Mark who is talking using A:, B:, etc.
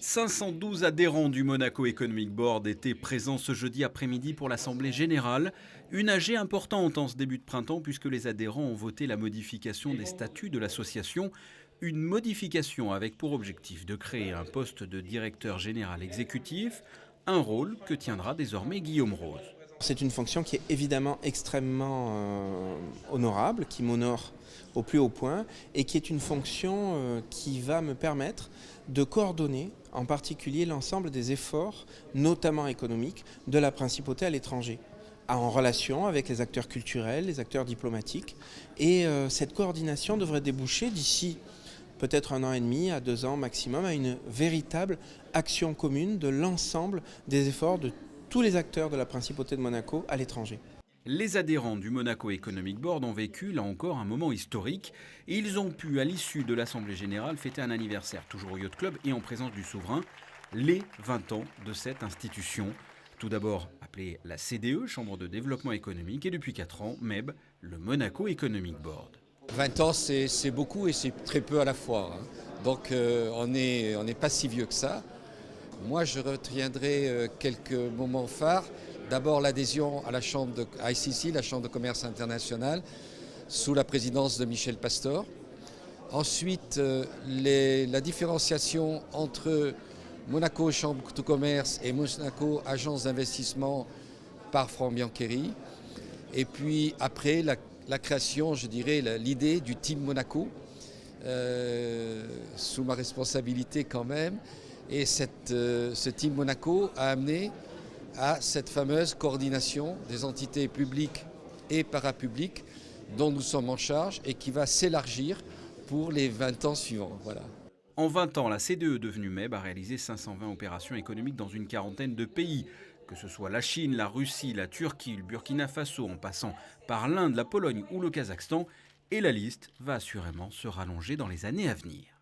A: 512 adhérents du Monaco Economic Board étaient présents ce jeudi après-midi pour l'Assemblée générale. Une AG importante en ce début de printemps puisque les adhérents ont voté la modification des statuts de l'association. Une modification avec pour objectif de créer un poste de directeur général exécutif, un rôle que tiendra désormais Guillaume Rose.
B: C'est une fonction qui est évidemment extrêmement honorable, qui m'honore au plus haut point et qui est une fonction qui va me permettre de coordonner en particulier l'ensemble des efforts, notamment économiques, de la principauté à l'étranger, en relation avec les acteurs culturels, les acteurs diplomatiques. Et cette coordination devrait déboucher d'ici peut-être 1 an et demi à 2 ans maximum à une véritable action commune de l'ensemble des efforts de tous les acteurs de la principauté de Monaco à l'étranger.
A: Les adhérents du Monaco Economic Board ont vécu, là encore, un moment historique. Et ils ont pu, à l'issue de l'Assemblée générale, fêter un anniversaire, toujours au Yacht Club et en présence du souverain, les 20 ans de cette institution. Tout d'abord appelée la CDE, Chambre de développement économique, et depuis 4 ans, MEB, le Monaco Economic Board.
C: 20 ans, c'est beaucoup et c'est très peu à la fois. Donc on n'est pas si vieux que ça. Moi, je retiendrai quelques moments phares. D'abord, l'adhésion à la Chambre de ICC, la Chambre de commerce internationale, sous la présidence de Michel Pastor. Ensuite, la différenciation entre Monaco Chambre de commerce et Monaco Agence d'investissement par Franck Biancheri. Et puis après, la création, je dirais, l'idée du Team Monaco, sous ma responsabilité quand même. Et ce Team Monaco a amené à cette fameuse coordination des entités publiques et parapubliques dont nous sommes en charge et qui va s'élargir pour les 20 ans suivants. Voilà.
A: En 20 ans, la CDE devenue MEB a réalisé 520 opérations économiques dans une quarantaine de pays, que ce soit la Chine, la Russie, la Turquie, le Burkina Faso, en passant par l'Inde, la Pologne ou le Kazakhstan, et la liste va assurément se rallonger dans les années à venir.